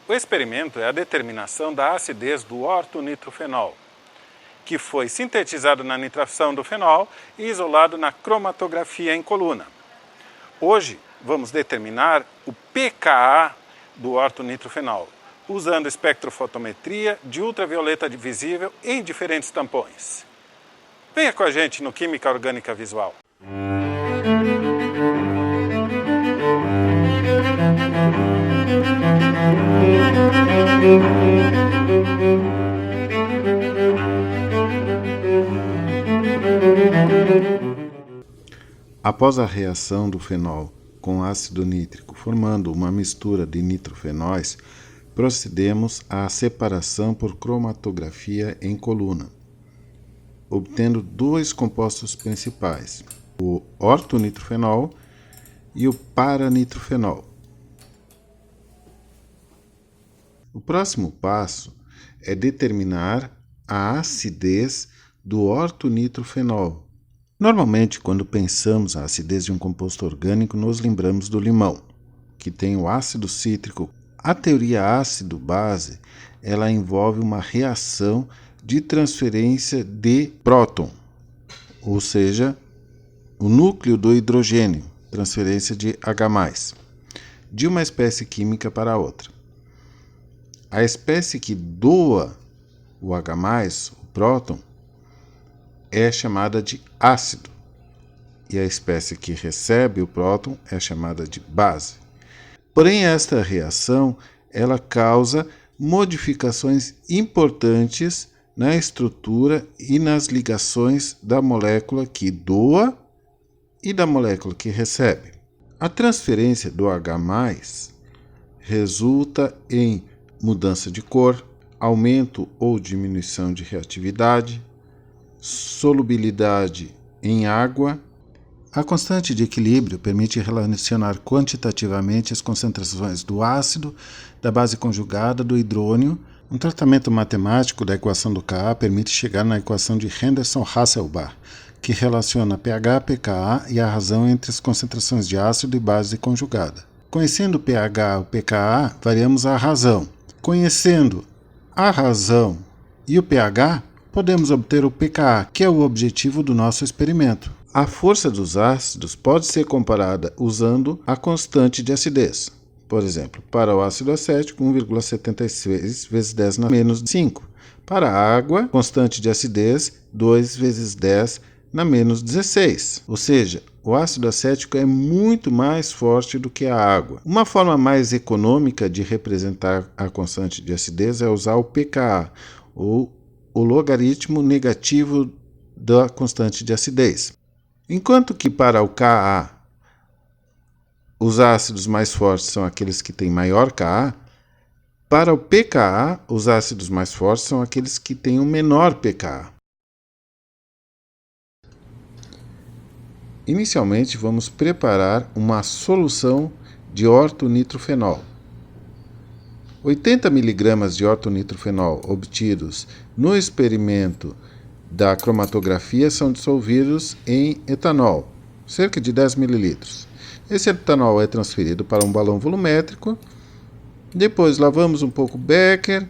O experimento é a determinação da acidez do ortonitrofenol, que foi sintetizado na nitração do fenol e isolado na cromatografia em coluna. Hoje, vamos determinar o pKa do ortonitrofenol, usando espectrofotometria de ultravioleta visível em diferentes tampões. Venha com a gente no Química Orgânica Visual. Após a reação do fenol com ácido nítrico, formando uma mistura de nitrofenóis, procedemos à separação por cromatografia em coluna, obtendo dois compostos principais, o ortonitrofenol e o paranitrofenol. O próximo passo é determinar a acidez do ortonitrofenol. Normalmente, quando pensamos a acidez de um composto orgânico, nos lembramos do limão, que tem o ácido cítrico. A teoria ácido-base, ela envolve uma reação de transferência de próton, ou seja, o núcleo do hidrogênio, transferência de H+, de uma espécie química para outra. A espécie que doa o H+, o próton, é chamada de ácido, e a espécie que recebe o próton é chamada de base. Porém, esta reação ela causa modificações importantes na estrutura e nas ligações da molécula que doa e da molécula que recebe. A transferência do H+ resulta em mudança de cor, aumento ou diminuição de reatividade, solubilidade em água. A constante de equilíbrio permite relacionar quantitativamente as concentrações do ácido, da base conjugada, do hidrônio. Um tratamento matemático da equação do Ka permite chegar na equação de Henderson-Hasselbalch, que relaciona pH, pKa e a razão entre as concentrações de ácido e base conjugada. Conhecendo o pH ou pKa, variamos a razão. Conhecendo a razão e o pH, podemos obter o pKa, que é o objetivo do nosso experimento. A força dos ácidos pode ser comparada usando a constante de acidez. Por exemplo, para o ácido acético, 1,76 vezes 10 na menos 5. Para a água, constante de acidez, 2 vezes 10 na menos 16. Ou seja, o ácido acético é muito mais forte do que a água. Uma forma mais econômica de representar a constante de acidez é usar o pKa, ou o logaritmo negativo da constante de acidez. Enquanto que para o Ka, os ácidos mais fortes são aqueles que têm maior Ka, para o pKa, os ácidos mais fortes são aqueles que têm o menor pKa. Inicialmente, vamos preparar uma solução de ortonitrofenol. 80 mg de ortonitrofenol obtidos no experimento da cromatografia são dissolvidos em etanol, cerca de 10 ml. Esse etanol é transferido para um balão volumétrico, depois lavamos um pouco o becker,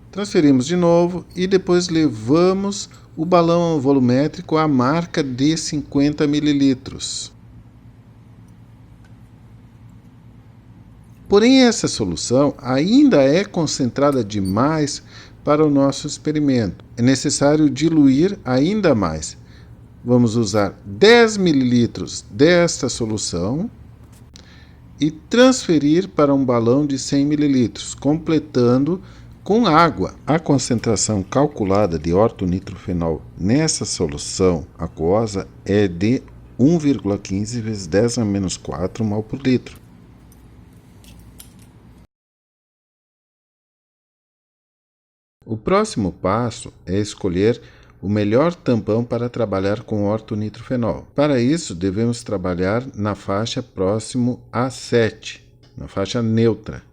transferimos de novo e depois levamos o balão volumétrico à marca de 50 ml. Porém, essa solução ainda é concentrada demais para o nosso experimento. É necessário diluir ainda mais. Vamos usar 10 ml desta solução e transferir para um balão de 100 ml, completando com água. A concentração calculada de ortonitrofenol nessa solução aquosa é de 1,15 vezes 10 a menos 4 mol por litro. O próximo passo é escolher o melhor tampão para trabalhar com ortonitrofenol. Para isso, devemos trabalhar na faixa próximo a 7, na faixa neutra.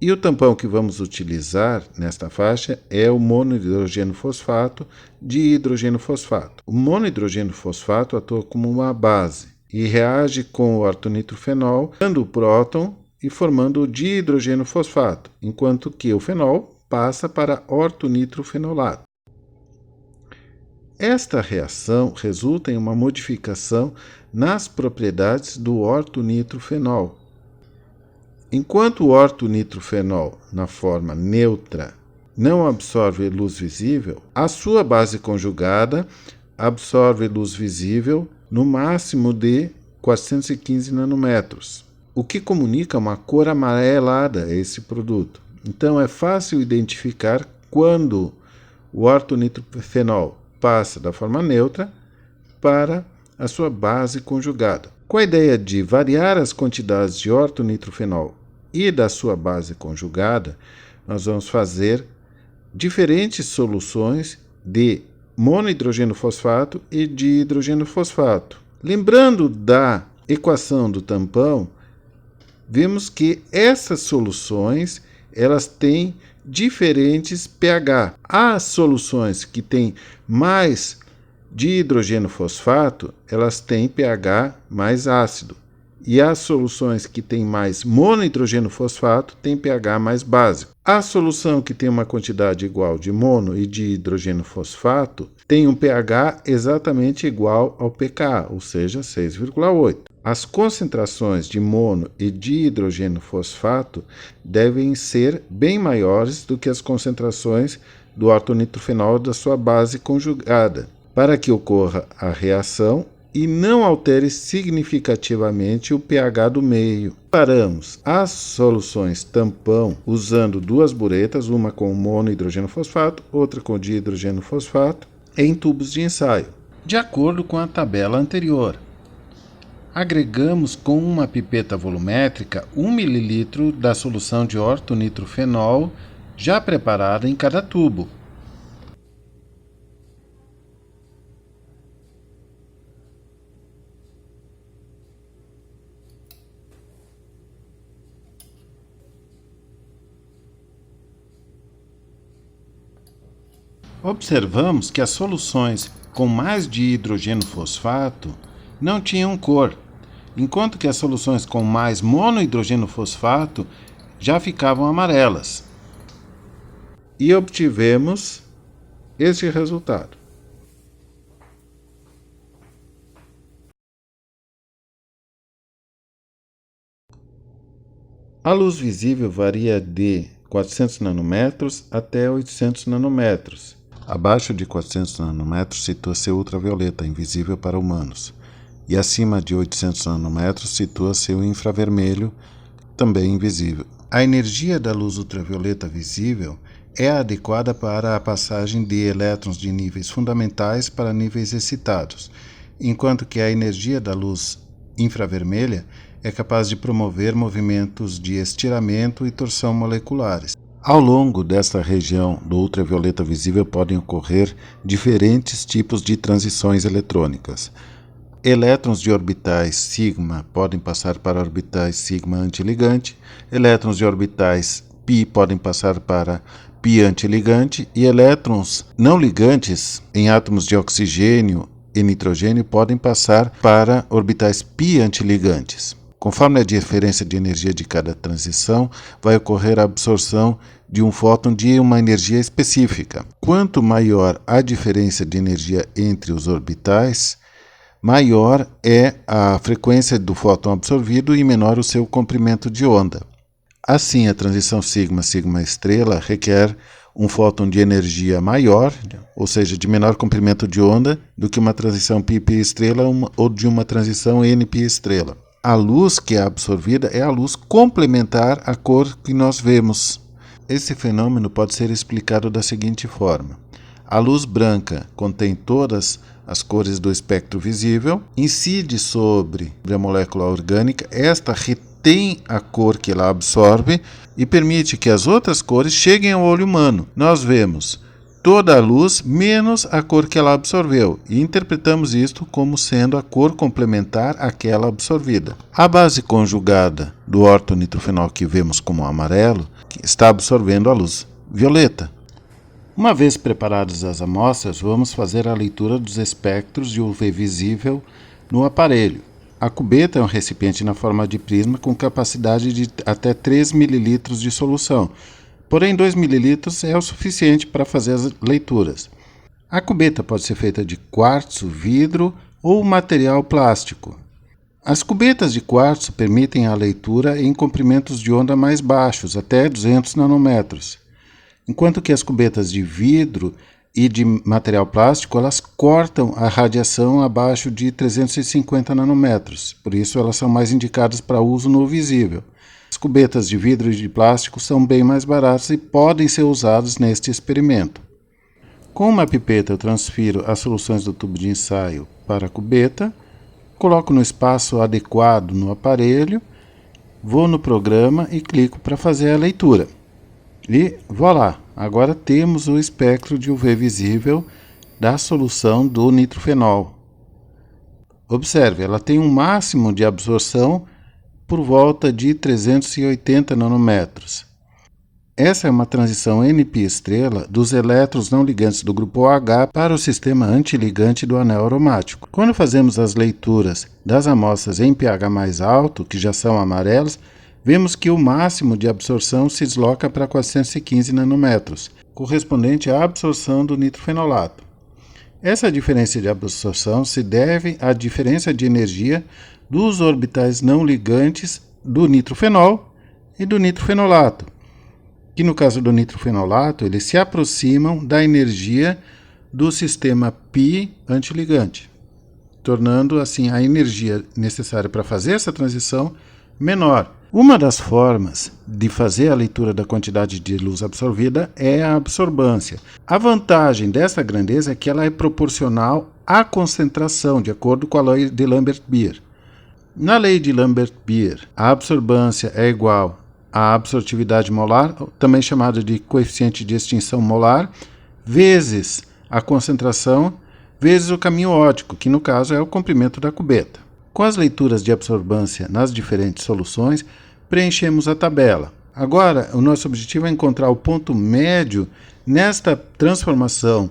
E o tampão que vamos utilizar nesta faixa é o monohidrogênio fosfato de hidrogênio fosfato. O monohidrogênio fosfato atua como uma base e reage com o ortonitrofenol, dando o próton e formando o dihidrogênio fosfato, enquanto que o fenol passa para ortonitrofenolato. Esta reação resulta em uma modificação nas propriedades do ortonitrofenol. Enquanto o ortonitrofenol, na forma neutra, não absorve luz visível, a sua base conjugada absorve luz visível no máximo de 415 nanômetros, o que comunica uma cor amarelada a esse produto. Então é fácil identificar quando o ortonitrofenol passa da forma neutra para a sua base conjugada. Com a ideia de variar as quantidades de ortonitrofenol e da sua base conjugada, nós vamos fazer diferentes soluções de monohidrogênio fosfato e de hidrogênio fosfato. Lembrando da equação do tampão, vemos que essas soluções elas têm diferentes pH. As soluções que têm mais dihidrogênio fosfato, elas têm pH mais ácido. E as soluções que têm mais monohidrogênio fosfato têm pH mais básico. A solução que tem uma quantidade igual de mono e de hidrogênio fosfato tem um pH exatamente igual ao pKa, ou seja, 6,8. As concentrações de mono e de hidrogênio fosfato devem ser bem maiores do que as concentrações do ortonitrofenol da sua base conjugada, para que ocorra a reação e não altere significativamente o pH do meio. Separamos as soluções tampão usando duas buretas, uma com monohidrogênio fosfato, outra com dihidrogênio fosfato, em tubos de ensaio, de acordo com a tabela anterior. Agregamos com uma pipeta volumétrica 1 ml da solução de ortonitrofenol já preparada em cada tubo. Observamos que as soluções com mais dihidrogênio fosfato não tinham cor, enquanto que as soluções com mais monohidrogênio fosfato já ficavam amarelas. E obtivemos este resultado. A luz visível varia de 400 nanômetros até 800 nanômetros. Abaixo de 400 nanômetros situa-se ultravioleta, invisível para humanos. E acima de 800 nanômetros situa-se o infravermelho, também invisível. A energia da luz ultravioleta visível é adequada para a passagem de elétrons de níveis fundamentais para níveis excitados, enquanto que a energia da luz infravermelha é capaz de promover movimentos de estiramento e torção moleculares. Ao longo desta região do ultravioleta visível podem ocorrer diferentes tipos de transições eletrônicas. Elétrons de orbitais sigma podem passar para orbitais sigma antiligante, elétrons de orbitais π podem passar para π antiligante e elétrons não ligantes em átomos de oxigênio e nitrogênio podem passar para orbitais π antiligantes. Conforme a diferença de energia de cada transição, vai ocorrer a absorção de um fóton de uma energia específica. Quanto maior a diferença de energia entre os orbitais, maior é a frequência do fóton absorvido e menor o seu comprimento de onda. Assim, a transição sigma-sigma estrela requer um fóton de energia maior, ou seja, de menor comprimento de onda, do que uma transição π-π estrela ou de uma transição n-π estrela. A luz que é absorvida é a luz complementar à cor que nós vemos. Esse fenômeno pode ser explicado da seguinte forma. A luz branca contém todas as cores do espectro visível, incide sobre a molécula orgânica, esta retém a cor que ela absorve e permite que as outras cores cheguem ao olho humano. Nós vemos toda a luz menos a cor que ela absorveu e interpretamos isto como sendo a cor complementar àquela absorvida. A base conjugada do ortonitrofenol que vemos como amarelo está absorvendo a luz violeta. Uma vez preparadas as amostras, vamos fazer a leitura dos espectros de UV visível no aparelho. A cubeta é um recipiente na forma de prisma com capacidade de até 3 ml de solução, porém 2 ml é o suficiente para fazer as leituras. A cubeta pode ser feita de quartzo, vidro ou material plástico. As cubetas de quartzo permitem a leitura em comprimentos de onda mais baixos, até 200 nanômetros, enquanto que as cubetas de vidro e de material plástico, elas cortam a radiação abaixo de 350 nanômetros, por isso elas são mais indicadas para uso no visível. As cubetas de vidro e de plástico são bem mais baratas e podem ser usadas neste experimento. Com uma pipeta eu transfiro as soluções do tubo de ensaio para a cubeta, coloco no espaço adequado no aparelho, vou no programa e clico para fazer a leitura. E voilà! Agora temos o espectro de UV visível da solução do nitrofenol. Observe, ela tem um máximo de absorção por volta de 380 nanômetros. Essa é uma transição NP-estrela dos elétrons não ligantes do grupo OH para o sistema antiligante do anel aromático. Quando fazemos as leituras das amostras em pH mais alto, que já são amarelas, vemos que o máximo de absorção se desloca para 415 nanômetros, correspondente à absorção do nitrofenolato. Essa diferença de absorção se deve à diferença de energia dos orbitais não ligantes do nitrofenol e do nitrofenolato, que no caso do nitrofenolato, eles se aproximam da energia do sistema π antiligante, tornando assim a energia necessária para fazer essa transição menor. Uma das formas de fazer a leitura da quantidade de luz absorvida é a absorbância. A vantagem dessa grandeza é que ela é proporcional à concentração, de acordo com a lei de Lambert-Beer. Na lei de Lambert-Beer, a absorbância é igual à absortividade molar, também chamada de coeficiente de extinção molar, vezes a concentração, vezes o caminho óptico, que no caso é o comprimento da cubeta. Com as leituras de absorbância nas diferentes soluções, preenchemos a tabela. Agora, o nosso objetivo é encontrar o ponto médio nesta transformação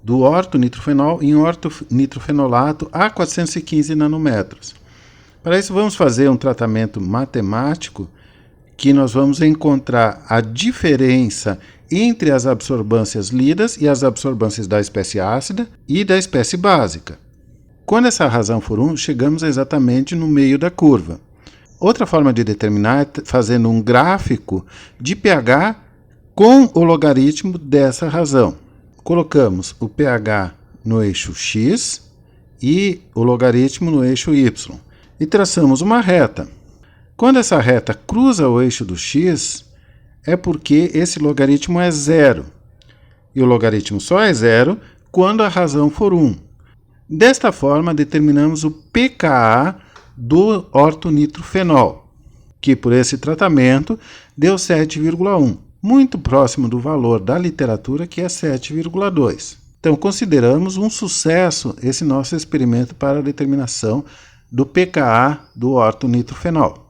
do ortonitrofenol em ortonitrofenolato a 415 nanômetros. Para isso, vamos fazer um tratamento matemático que nós vamos encontrar a diferença entre as absorbâncias lidas e as absorbâncias da espécie ácida e da espécie básica. Quando essa razão for 1, chegamos exatamente no meio da curva. Outra forma de determinar é fazendo um gráfico de pH com o logaritmo dessa razão. Colocamos o pH no eixo x e o logaritmo no eixo y e traçamos uma reta. Quando essa reta cruza o eixo do x, é porque esse logaritmo é zero. E o logaritmo só é zero quando a razão for 1. Desta forma, determinamos o pKa do ortonitrofenol, que por esse tratamento deu 7,1, muito próximo do valor da literatura, que é 7,2. Então, consideramos um sucesso esse nosso experimento para a determinação do pKa do ortonitrofenol.